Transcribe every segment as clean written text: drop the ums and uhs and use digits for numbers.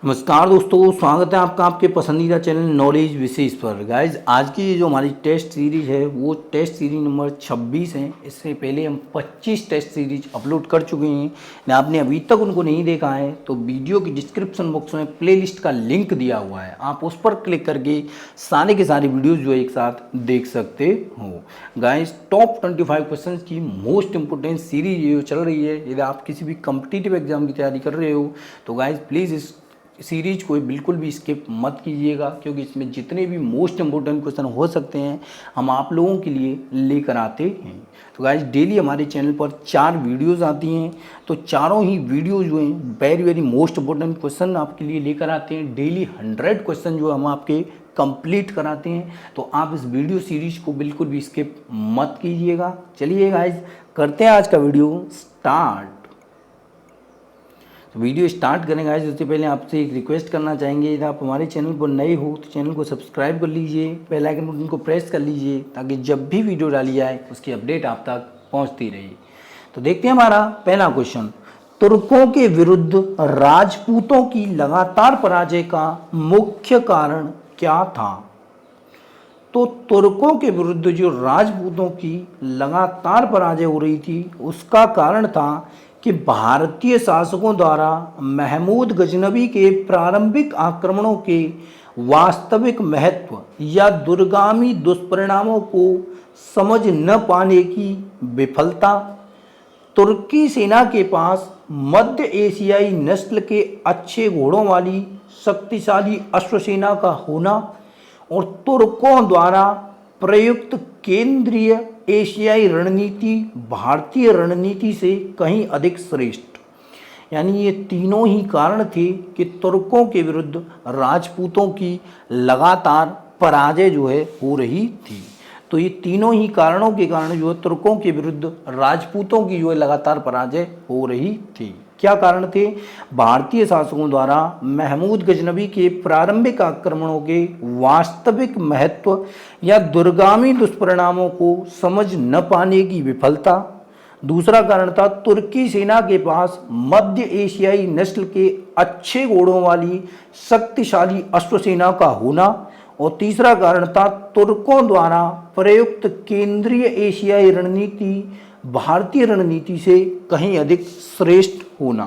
नमस्कार दोस्तों, स्वागत है आपका आपके पसंदीदा चैनल नॉलेज विशेष पर। गाइज आज की जो हमारी टेस्ट सीरीज है वो टेस्ट सीरीज नंबर 26 है। इससे पहले हम 25 टेस्ट सीरीज अपलोड कर चुके हैं। न आपने अभी तक उनको नहीं देखा है तो वीडियो की डिस्क्रिप्शन बॉक्स में प्लेलिस्ट का लिंक दिया हुआ है, आप उस पर क्लिक करके सारे के सारे वीडियोज़ जो है एक साथ देख सकते हो। गाइज टॉप 25 क्वेश्चन की मोस्ट इंपोर्टेंट सीरीज ये चल रही है। यदि आप किसी भी कम्पिटिटिव एग्जाम की तैयारी कर रहे हो तो गाइज प्लीज़ इस सीरीज को बिल्कुल भी स्किप मत कीजिएगा, क्योंकि इसमें जितने भी मोस्ट इंपोर्टेंट क्वेश्चन हो सकते हैं हम आप लोगों के लिए लेकर आते हैं। तो गाइस डेली हमारे चैनल पर 4 वीडियोस आती हैं, तो चारों ही वीडियो जो हैं वेरी मोस्ट इंपोर्टेंट क्वेश्चन आपके लिए लेकर आते हैं। डेली 100 क्वेश्चन जो हम आपके कंप्लीट कराते हैं, तो आप इस वीडियो सीरीज को बिल्कुल भी स्किप मत कीजिएगा। चलिए गाइस करते हैं आज का वीडियो स्टार्ट। तो वीडियो स्टार्ट करें गाइस उससे पहले आपसे एक रिक्वेस्ट करना चाहेंगे, यदि आप हमारे चैनल पर नए हो तो चैनल को सब्सक्राइब कर लीजिए, बेल आइकन बटन को प्रेस कर लीजिए ताकि जब भी वीडियो डाली जाए उसकी अपडेट आप तक पहुंचती रहे। तो देखते हैं हमारा पहला क्वेश्चन, तुर्कों के विरुद्ध राजपूतों की लगातार पराजय का मुख्य कारण क्या था? तो तुर्कों के विरुद्ध जो राजपूतों की लगातार पराजय हो रही थी उसका कारण था कि भारतीय शासकों द्वारा महमूद गजनबी के प्रारंभिक आक्रमणों के वास्तविक महत्व या दूरगामी दुष्परिणामों को समझ न पाने की विफलता, तुर्की सेना के पास मध्य एशियाई नस्ल के अच्छे घोड़ों वाली शक्तिशाली अश्वसेना का होना और तुर्कों द्वारा प्रयुक्त केंद्रीय एशियाई रणनीति भारतीय रणनीति से कहीं अधिक श्रेष्ठ। यानी ये तीनों ही कारण थे कि तुर्कों के विरुद्ध राजपूतों की लगातार पराजय जो है हो रही थी। तो ये तीनों ही कारणों के कारण जो है तुर्कों के विरुद्ध राजपूतों की जो है लगातार पराजय हो रही थी। क्या कारण थे? भारतीय शासकों द्वारा महमूद गजनबी के प्रारंभिक आक्रमणों के वास्तविक महत्व या दूरगामी दुष्परिणामों को समझ न पाने की विफलता। दूसरा कारण था तुर्की सेना के पास मध्य एशियाई नस्ल के अच्छे घोड़ों वाली शक्तिशाली अश्वसेना का होना और तीसरा कारण था तुर्कों द्वारा प्रयुक्त केंद्रीय एशियाई रणनीति भारतीय रणनीति से कहीं अधिक श्रेष्ठ होना।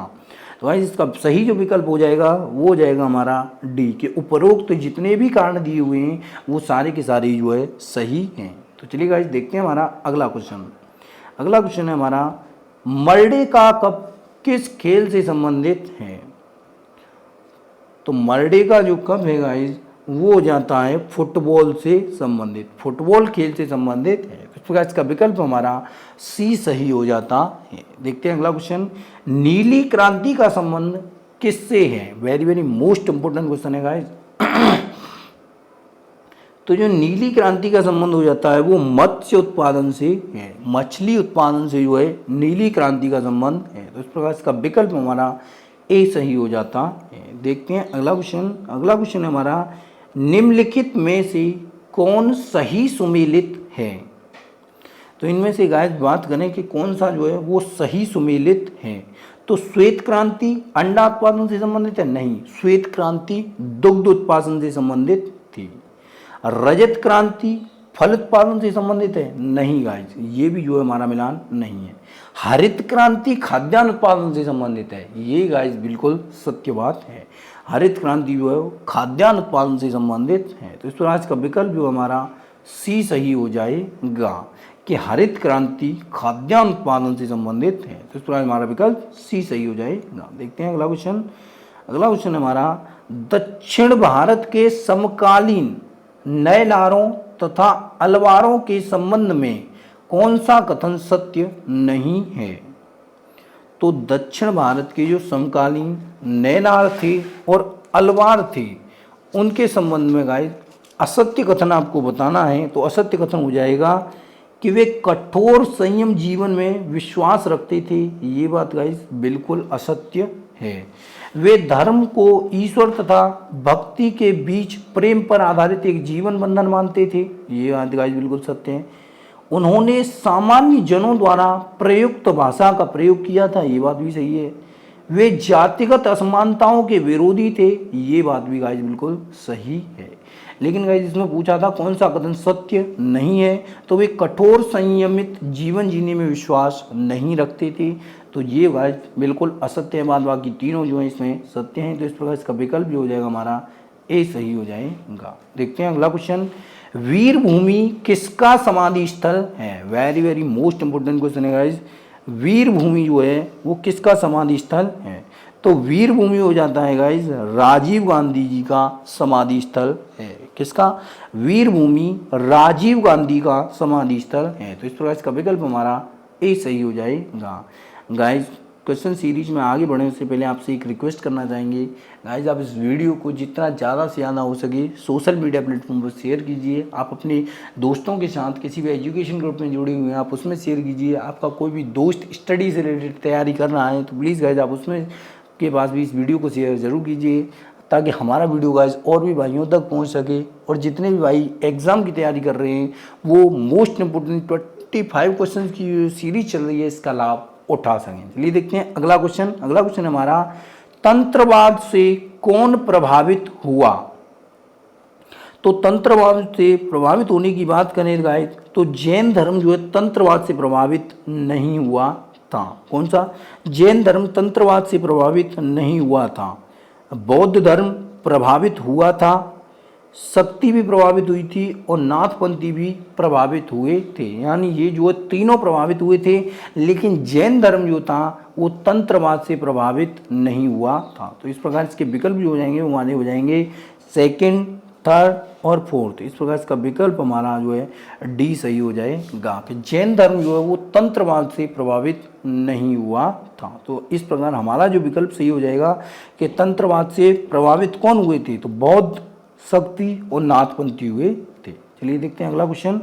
तो भाई इसका सही जो विकल्प हो जाएगा वो हो जाएगा हमारा डी के उपरोक्त तो जितने भी कारण दिए हुए हैं वो सारे के सारे जो है सही हैं। तो चलिए गाइस देखते हैं हमारा अगला क्वेश्चन। अगला क्वेश्चन है हमारा, मर्डेका कप किस खेल से संबंधित है? तो मर्डेका जो कप है गाइस वो हो जाता है फुटबॉल से संबंधित, फुटबॉल खेल से संबंधित है। इस प्रकार इसका विकल्प हमारा सी सही हो जाता है। देखते हैं अगला क्वेश्चन, नीली क्रांति का संबंध किससे है? वेरी मोस्ट इंपोर्टेंट क्वेश्चन है गाइस। तो जो नीली क्रांति का संबंध हो जाता है वो मत्स्य उत्पादन से है, मछली उत्पादन से जो है नीली क्रांति का संबंध है। तो इस प्रकार इसका विकल्प हमारा ए सही हो जाता है। देखते हैं अगला क्वेश्चन। अगला क्वेश्चन है हमारा, निम्नलिखित में से कौन सही सुमेलित है? तो इनमें से गाइस बात करें कि कौन सा जो है वो सही सुमेलित है। तो श्वेत क्रांति अंडा उत्पादन से संबंधित है? नहीं, श्वेत क्रांति दुग्ध उत्पादन से संबंधित थी। रजत क्रांति फल उत्पादन से संबंधित है? नहीं गाइस, ये भी जो है हमारा मिलान नहीं है। हरित क्रांति खाद्यान्न उत्पादन से संबंधित है, ये गाइस बिल्कुल सत्य बात है। हरित क्रांति जो है वो खाद्यान्न उत्पादन से संबंधित है। तो इस प्रकार इसका विकल्प जो हमारा सी सही हो जाएगा कि हरित क्रांति खाद्यान्न उत्पादन से संबंधित है। तो इस प्रकार हमारा विकल्प सी सही हो जाएगा। देखते हैं अगला क्वेश्चन। अगला क्वेश्चन है हमारा, दक्षिण भारत के समकालीन नयनारों तथा अलवारों के संबंध में कौन सा कथन सत्य नहीं है? तो दक्षिण भारत के जो समकालीन नयनार थे और अलवार थे उनके संबंध में गाइस असत्य कथन आपको बताना है। तो असत्य कथन हो जाएगा कि वे कठोर संयम जीवन में विश्वास रखते थे, ये बात गाइस बिल्कुल असत्य है। वे धर्म को ईश्वर तथा भक्ति के बीच प्रेम पर आधारित एक जीवन बंधन मानते थे, ये बात गाइस बिल्कुल सत्य है। उन्होंने सामान्य जनों द्वारा प्रयुक्त भाषा का प्रयोग किया था, ये बात भी सही है। वे जातिगत असमानताओं के विरोधी थे। ये बात भी गाइस बिल्कुल सही है। लेकिन गाइस इसमें पूछा था कौन सा कथन सत्य नहीं है, तो वे कठोर संयमित जीवन जीने में विश्वास नहीं रखते थे। तो ये गाइस बिल्कुल असत्य है बात, बाकी तीनों जो है इसमें सत्य हैं। तो इस प्रकार इसका विकल्प जो हो जाएगा हमारा ए सही हो जाएगा। देखते हैं अगला क्वेश्चन, वीर भूमि किसका समाधि स्थल है? Very very most important question है गाइस। वीर भूमि जो है वो किसका समाधि स्थल है? तो वीर भूमि हो जाता है गाइस राजीव गांधी जी का समाधि स्थल है। किसका? वीर भूमि राजीव गांधी का समाधि स्थल है। तो इस प्रकार इसका विकल्प हमारा ए सही हो जाएगा। गाइस क्वेश्चन सीरीज में आगे बढ़ने से पहले आपसे एक रिक्वेस्ट करना चाहेंगे गाइस, आप इस वीडियो को जितना ज़्यादा से ज़्यादा हो सके सोशल मीडिया प्लेटफॉर्म पर शेयर कीजिए। आप अपने दोस्तों के साथ किसी भी एजुकेशन ग्रुप में जुड़े हुए हैं आप उसमें शेयर कीजिए। आपका कोई भी दोस्त स्टडी से रिलेटेड तैयारी कर रहा है तो प्लीज़ गाइस आप उसमें के पास भी इस वीडियो को शेयर ज़रूर कीजिए, ताकि हमारा वीडियो गाइस और भी भाइयों तक पहुँच सके। और जितने भी भाई एग्ज़ाम की तैयारी कर रहे हैं वो मोस्ट इंपोर्टेंट 25 क्वेश्चन की सीरीज चल रही है, इसका लाभ उठा सकें। चलिए देखते हैं अगला क्वेश्चन। अगला क्वेश्चन हमारा, तंत्रवाद से कौन प्रभावित हुआ? तो तंत्रवाद से प्रभावित होने की बात करें गाइस तो जैन धर्म जो है तंत्रवाद से प्रभावित नहीं हुआ था। कौन सा? जैन धर्म तंत्रवाद से प्रभावित नहीं हुआ था। बौद्ध धर्म प्रभावित हुआ था, शक्ति भी प्रभावित हुई थी और नाथपंथी भी प्रभावित हुए थे। यानी ये जो तीनों प्रभावित हुए थे, लेकिन जैन धर्म जो था वो तंत्रवाद से प्रभावित नहीं हुआ था। तो इस प्रकार इसके विकल्प जो हो जाएंगे वो माने हो जाएंगे सेकंड, थर्ड और फोर्थ। इस प्रकार इसका विकल्प हमारा जो है डी सही हो जाएगा कि जैन धर्म जो है वो तंत्रवाद से प्रभावित नहीं हुआ था। तो इस प्रकार हमारा जो विकल्प सही हो जाएगा कि तंत्रवाद से प्रभावित कौन हुए थे? तो बौद्ध, शक्ति और नाथपंथी हुए थे। चलिए देखते हैं अगला क्वेश्चन,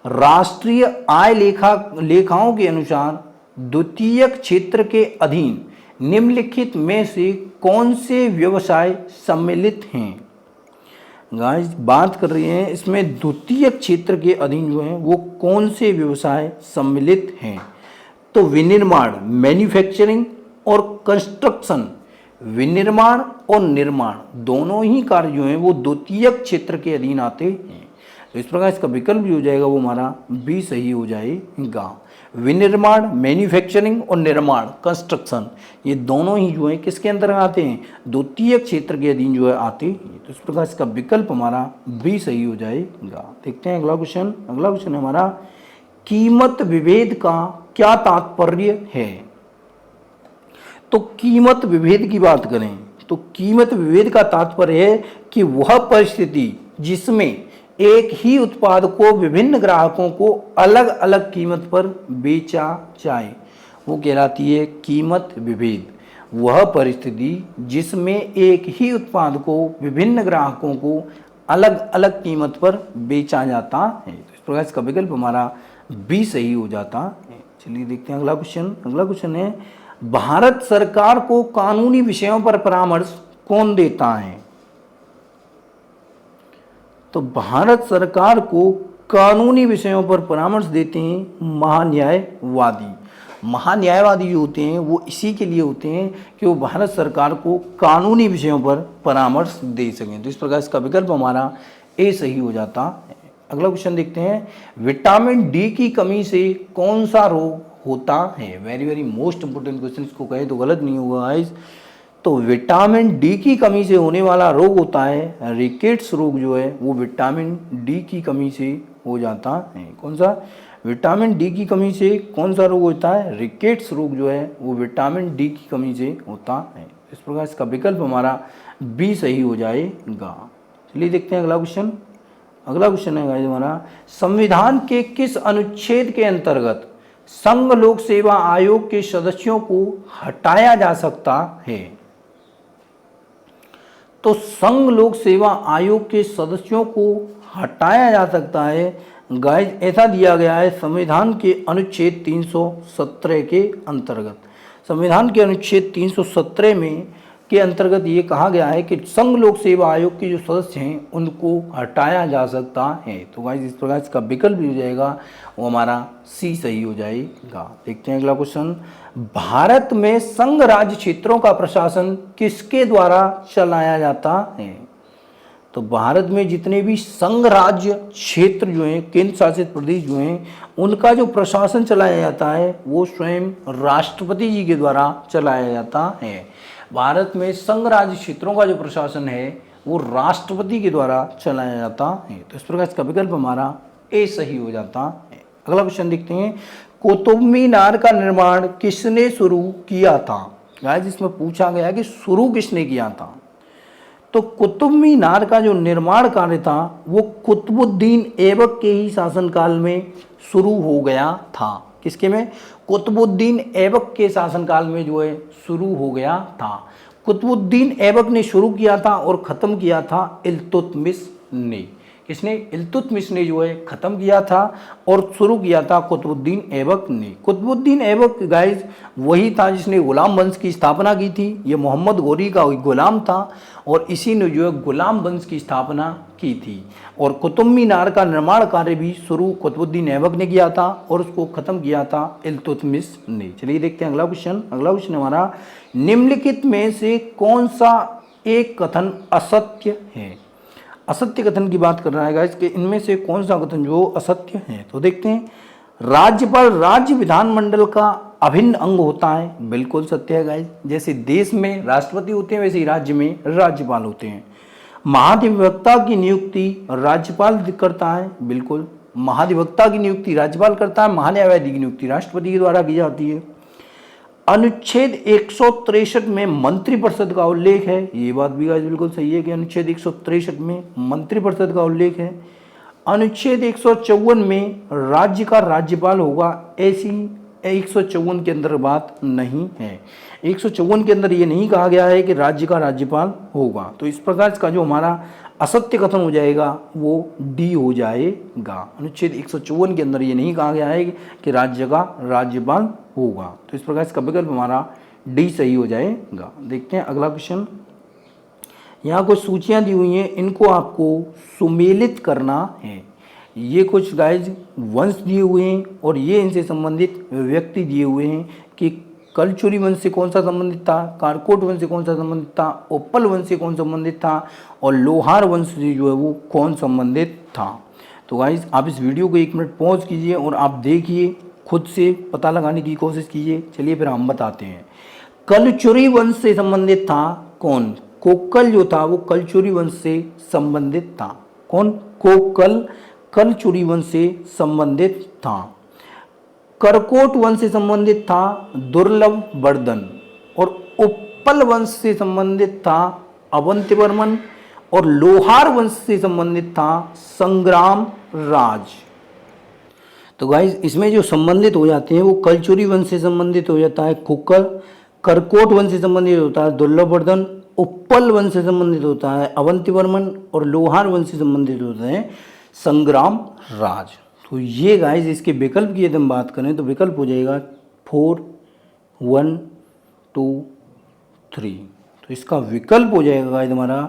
राष्ट्रीय आय लेखाओं के अनुसार द्वितीयक क्षेत्र के अधीन निम्नलिखित में से कौन से व्यवसाय सम्मिलित हैं? गाइस बात कर रहे हैं इसमें द्वितीयक क्षेत्र के अधीन जो है वो कौन से व्यवसाय सम्मिलित हैं? तो विनिर्माण, मैन्युफैक्चरिंग और कंस्ट्रक्शन, विनिर्माण और निर्माण दोनों ही कार्य जो हैं वो द्वितीयक क्षेत्र के अधीन आते हैं। तो इस प्रकार इसका विकल्प जो हो जाएगा वो हमारा बी सही हो जाएगा। विनिर्माण, मैन्युफैक्चरिंग और निर्माण, कंस्ट्रक्शन, ये दोनों ही जो है किसके अंदर आते हैं? द्वितीयक क्षेत्र के अधीन जो है आते हैं। तो इस प्रकार इसका विकल्प हमारा बी सही हो जाएगा। देखते हैं अगला क्वेश्चन। अगला क्वेश्चन है हमारा, कीमत विभेद का क्या तात्पर्य है? तो कीमत विभेद की बात करें तो कीमत विभेद का तात्पर्य है कि वह परिस्थिति जिसमें एक ही उत्पाद को विभिन्न ग्राहकों को अलग अलग कीमत पर बेचा जाए वो कहलाती है कीमत विभेद। वह परिस्थिति जिसमें एक ही उत्पाद को विभिन्न ग्राहकों को अलग अलग कीमत पर बेचा जाता है। तो इस प्रकार इसका विकल्प हमारा बी सही हो जाता है। चलिए देखते हैं अगला क्वेश्चन। अगला क्वेश्चन है, भारत सरकार को कानूनी विषयों पर परामर्श कौन देता है? तो भारत सरकार को कानूनी विषयों पर परामर्श देते हैं महान्यायवादी। महान्यायवादी जो होते हैं वो इसी के लिए होते हैं कि वो भारत सरकार को कानूनी विषयों पर परामर्श दे सकें। तो इस प्रकार इसका विकल्प हमारा ए सही हो जाता है। अगला क्वेश्चन देखते हैं, विटामिन डी की कमी से कौन सा रोग होता है? Very very most important question, इसको कहे तो गलत नहीं होगा गाइस। तो विटामिन डी की कमी से होने वाला रोग होता है रिकेट्स रोग जो है वो विटामिन डी की कमी से हो जाता है। कौन सा? विटामिन डी की कमी से कौन सा रोग होता है? रिकेट्स रोग जो है वो विटामिन डी की कमी से होता है। इस प्रकार इसका विकल्प हमारा बी सही हो जाएगा। चलिए देखते हैं अगला क्वेश्चन। अगला क्वेश्चन है गाइस हमारा, संविधान के किस अनुच्छेद के अंतर्गत संघ लोक सेवा आयोग के सदस्यों को हटाया जा सकता है? तो संघ लोक सेवा आयोग के सदस्यों को हटाया जा सकता है गाइस, ऐसा दिया गया है संविधान के अनुच्छेद 317 के अंतर्गत। संविधान के अनुच्छेद 317 में के अंतर्गत ये कहा गया है कि संघ लोक सेवा आयोग के जो सदस्य हैं उनको हटाया जा सकता है। तो गाइस इस प्रकार इसका विकल्प भी हो जाएगा, वो हमारा सी सही हो जाएगा। देखते हैं अगला क्वेश्चन। भारत में संघ राज्य क्षेत्रों का प्रशासन किसके द्वारा चलाया जाता है? तो भारत में जितने भी संघ राज्य क्षेत्र जो हैं, केंद्र शासित प्रदेश जो हैं, उनका जो प्रशासन चलाया जाता है वो स्वयं राष्ट्रपति जी के द्वारा चलाया जाता है। भारत में संघ राज्य क्षेत्रों का जो प्रशासन है वो राष्ट्रपति के द्वारा चलाया जाता है। तो इस प्रकार इसका विकल्प हमारा ए सही हो जाता है। अगला क्वेश्चन देखते हैं। कुतुब मीनार का निर्माण किसने शुरू किया था? गाइस इसमें पूछा गया कि शुरू किसने किया था। तो कुतुब मीनार का जो निर्माण कार्य था वो कुतुबुद्दीन ऐबक के ही शासनकाल में शुरू हो गया था। किसके में? कुतुबुद्दीन ऐबक के शासनकाल में जो है शुरू हो गया था। कुतुबुद्दीन ऐबक ने शुरू किया था और ख़त्म किया था इल्तुतमिश ने। किसने? इल्तुतमिश ने जो है ख़त्म किया था और शुरू किया था कुतुबुद्दीन ऐबक ने। कुतुबुद्दीन ऐबक गाइस वही था जिसने गुलाम वंश की स्थापना की थी। ये मोहम्मद गौरी का गुलाम था और इसी ने जो है गुलाम वंश की स्थापना की थी। और कुतुब मीनार का निर्माण कार्य भी शुरू कुतुबुद्दीन ऐबक ने किया था और उसको ख़त्म किया था इल्तुतमिश ने। चलिए देखते हैं अगला क्वेश्चन। अगला क्वेश्चन हमारा, निम्नलिखित में से कौन सा एक कथन असत्य है? असत्य कथन की बात कर रहा है गाइस कि इनमें से कौन सा कथन जो असत्य है। तो देखते हैं। राज्यपाल राज्य विधानमंडल का अभिन्न अंग होता है। बिल्कुल सत्य है गाइस। जैसे देश में राष्ट्रपति होते हैं वैसे ही राज्य में राज्यपाल होते हैं। महाधिवक्ता की नियुक्ति राज्यपाल करता है। बिल्कुल, महाधिवक्ता की नियुक्ति राज्यपाल करता है। महान्यायवादी की नियुक्ति राष्ट्रपति के द्वारा की जाती है। अनुच्छेद 163 में मंत्रिपरिषद का उल्लेख है। ये बात भी गाइस बिल्कुल सही है कि अनुच्छेद 163 में मंत्रिपरिषद का उल्लेख है। अनुच्छेद 154 में राज्य का राज्यपाल होगा, ऐसी 154 के अंदर बात नहीं है। 154 के अंदर ये नहीं कहा गया है कि राज्य का राज्यपाल होगा। तो इस प्रकार इसका जो हमारा असत्य कथन हो जाएगा वो डी हो जाएगा। अनुच्छेद 154 के अंदर ये नहीं कहा गया है कि राज्य का राज्यपाल होगा। तो इस प्रकार इसका विकल्प हमारा डी सही हो जाएगा। देखते हैं अगला क्वेश्चन। यहाँ कुछ सूचियाँ दी हुई हैं, इनको आपको सुमेलित करना है। ये कुछ गाइज वंश दिए हुए हैं और ये इनसे संबंधित व्यक्ति दिए हुए हैं कि कलचुरी वंश से कौन सा संबंधित था, कारकोट वंश से कौन सा संबंधित था, ओप्पल वंश से कौन संबंधित था और लोहार वंश से जो है वो कौन संबंधित था। तो गाइज आप इस वीडियो को 1 मिनट पॉज कीजिए और आप देखिए, खुद से पता लगाने की कोशिश कीजिए। चलिए फिर हम बताते हैं। कलचुरी वंश से संबंधित था कौन? कोक्कल जो था वो कलचुरी वंश से संबंधित था। कौन? कोक्कल कलचुरी वंश से संबंधित था। करकोट वंश से संबंधित था दुर्लभ वर्धन और उप्पल वंश से संबंधित था अवंतिवर्मन और लोहार वंश से संबंधित था संग्राम राज। तो गाइस इसमें जो संबंधित हो जाते हैं वो कलचुरी वंश से संबंधित हो जाता है कोक्कल, करकोट वंश से संबंधित होता है दुर्लभवर्धन, उप्पल वंश से संबंधित होता है अवंतिवर्मन और लोहार वंश से संबंधित होता है संग्राम राज। तो ये गाइस इसके विकल्प की यदि हम बात करें तो विकल्प हो जाएगा 4, 1, 2, 3। तो इसका विकल्प हो जाएगा गाइस हमारा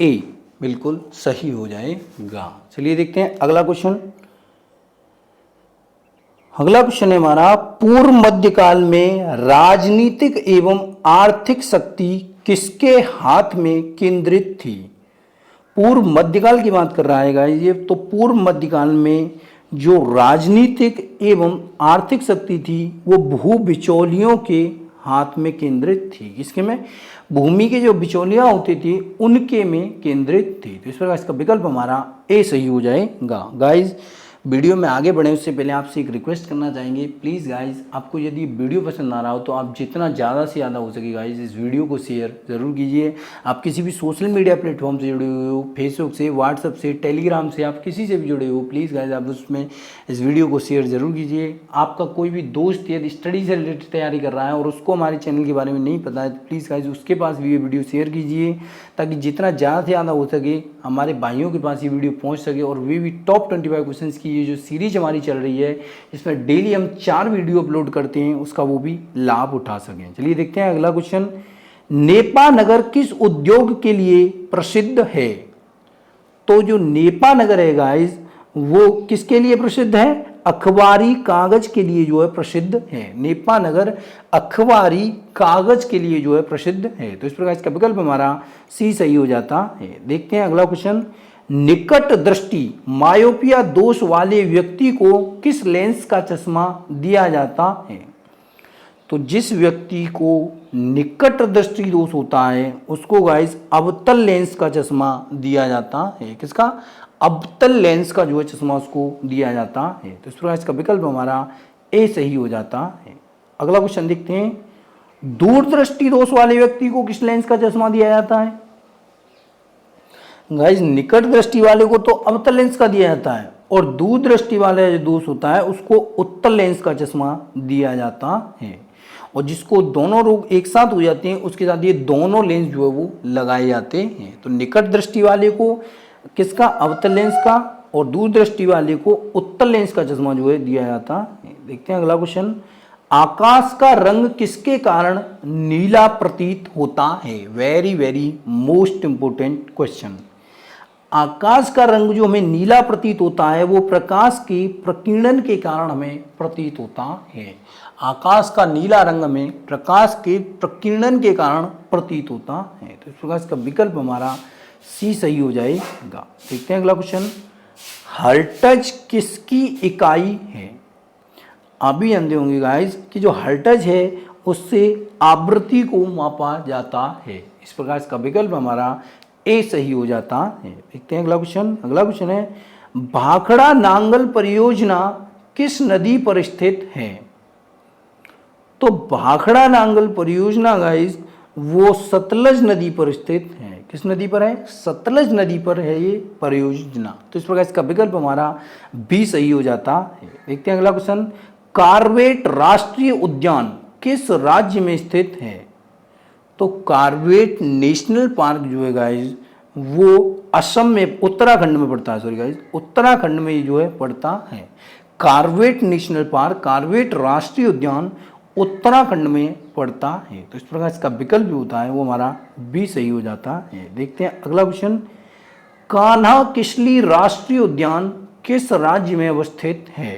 ए, बिल्कुल सही हो जाएगा। चलिए देखते हैं अगला क्वेश्चन। अगला क्वेश्चन है हमारा, पूर्व मध्यकाल में राजनीतिक एवं आर्थिक शक्ति किसके हाथ में केंद्रित थी? पूर्व मध्यकाल की बात कर रहा है गाइस ये। तो पूर्व मध्यकाल में जो राजनीतिक एवं आर्थिक शक्ति थी वो भू बिचौलियों के हाथ में केंद्रित थी। किसके में? भूमि के जो बिचौलियां होती थी उनके में केंद्रित थी। तो इस प्रकार इसका विकल्प हमारा ए सही हो जाएगा। गाइस वीडियो में आगे बढ़े उससे पहले आपसे एक रिक्वेस्ट करना चाहेंगे, प्लीज़ गाइस आपको यदि वीडियो पसंद आ रहा हो तो आप जितना ज़्यादा से ज़्यादा हो सके गाइस इस वीडियो को शेयर ज़रूर कीजिए। आप किसी भी सोशल मीडिया प्लेटफॉर्म से जुड़े हुए हो, फेसबुक से, व्हाट्सअप से, टेलीग्राम से, आप किसी से भी जुड़े हो, प्लीज़ गाइस आप उसमें इस वीडियो को शेयर ज़रूर कीजिए। आपका कोई भी दोस्त यदि स्टडी से रिलेटेड तैयारी कर रहा है और उसको हमारे चैनल के बारे में नहीं पता है तो प्लीज़ गाइस उसके पास भी ये वीडियो शेयर कीजिए ताकि जितना ज़्यादा से ज़्यादा हो सके हमारे भाइयों के पास ये वीडियो पहुँच सके और वे भी टॉप 25 क्वेश्चन की ये जो सीरीज हमारी चल रही है इसमें डेली हम 4 वीडियो अपलोड करते हैं उसका वो भी लाभ उठा सकें। चलिए देखते हैं अगला क्वेश्चन। नेपा नगर किस उद्योग के लिए प्रसिद्ध है? तो जो नेपा नगर है गाइस वो किसके लिए प्रसिद्ध है? अखबारी कागज के लिए जो है प्रसिद्ध है। नेपा नगर अखबारी कागज के लिए जो है प्रसिद्ध है। तो इस प्रकार इसका विकल्प हमारा सी सही हो जाता है। देखते हैं अगला क्वेश्चन। निकट दृष्टि मायोपिया दोष वाले व्यक्ति को किस लेंस का चश्मा दिया जाता है? तो जिस व्यक्ति को निकट दृष्टि दोष होता है उसको गाइस अवतल लेंस का चश्मा दिया जाता है। किसका? अवतल लेंस का जो है चश्मा उसको दिया जाता है। तो इस प्रकार इसका विकल्प हमारा ए सही हो जाता है। अगला क्वेश्चन देखते हैं। दूरदृष्टि दोष वाले व्यक्ति को किस लेंस का चश्मा दिया जाता है? गाइस निकट दृष्टि वाले को तो अवतल लेंस का दिया जाता है और दूर दृष्टि वाला जो दोष होता है उसको उत्तल लेंस का चश्मा दिया जाता है। और जिसको दोनों रोग एक साथ हो जाते हैं उसके साथ ये दोनों लेंस जो है वो लगाए जाते हैं। तो निकट दृष्टि वाले को किसका? अवतल लेंस का, और दूर दृष्टि वाले को उत्तल लेंस का चश्मा जो है दिया जाता है। देखते हैं अगला क्वेश्चन। आकाश का रंग किसके कारण नीला प्रतीत होता है? Very very most important question. आकाश का रंग जो हमें नीला प्रतीत होता है वो प्रकाश के प्रकीर्णन के कारण हमें प्रतीत होता है। आकाश का नीला रंग हमें प्रकाश के प्रकीर्णन के कारण प्रतीत होता है। तो इस प्रकार इसका विकल्प हमारा सी सही हो जाएगा। देखते हैं अगला क्वेश्चन। हर्ट्ज किसकी इकाई है? आप भी जानते होंगे गाइस कि जो हर्ट्ज है उससे आवृत्ति को मापा जाता है। इस प्रकार इसका विकल्प हमारा ए सही हो जाता है। देखते हैं अगला क्वेश्चन। अगला क्वेश्चन है भाखड़ा नांगल परियोजना किस नदी पर स्थित है? तो भाखड़ा नांगल परियोजना गाइस वो सतलज नदी पर स्थित है। किस नदी पर है? सतलज नदी पर है ये परियोजना। तो इस प्रकार इसका विकल्प हमारा बी सही हो जाता है। देखते हैं अगला क्वेश्चन। कार्बेट राष्ट्रीय उद्यान किस राज्य में स्थित है? तो कार्बेट नेशनल पार्क जो है गाइज वो असम में, उत्तराखंड में पड़ता है। सॉरी गाइज, उत्तराखंड में जो है पड़ता है। कार्बेट नेशनल पार्क, कार्बेट राष्ट्रीय उद्यान उत्तराखंड में पड़ता है। तो इस प्रकार इसका विकल्प जो होता है वो हमारा बी सही हो जाता है। देखते हैं अगला क्वेश्चन। कान्हा किसली राष्ट्रीय उद्यान किस राज्य में अवस्थित है?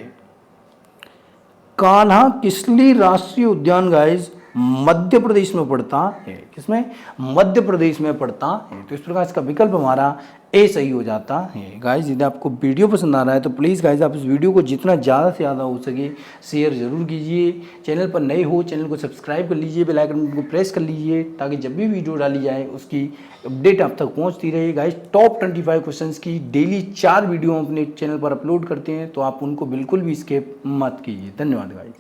कान्हा किसली राष्ट्रीय उद्यान गाइज मध्य प्रदेश में पड़ता है। किसमें? मध्य प्रदेश में पड़ता है। तो इस प्रकार इसका विकल्प हमारा ए सही हो जाता है। गाइज यदि आपको वीडियो पसंद आ रहा है तो प्लीज़ गाइज आप इस वीडियो को जितना ज़्यादा से ज़्यादा हो सके शेयर जरूर कीजिए। चैनल पर नए हो चैनल को सब्सक्राइब कर लीजिए, बेल आइकन को प्रेस कर लीजिए ताकि जब भी वीडियो डाली जाए उसकी अपडेट आप तक पहुँचती रहे। गाइज टॉप 25 क्वेश्चन की डेली 4 वीडियो हम अपने चैनल पर अपलोड करते हैं तो आप उनको बिल्कुल भी स्किप मत कीजिए। धन्यवाद गाइज।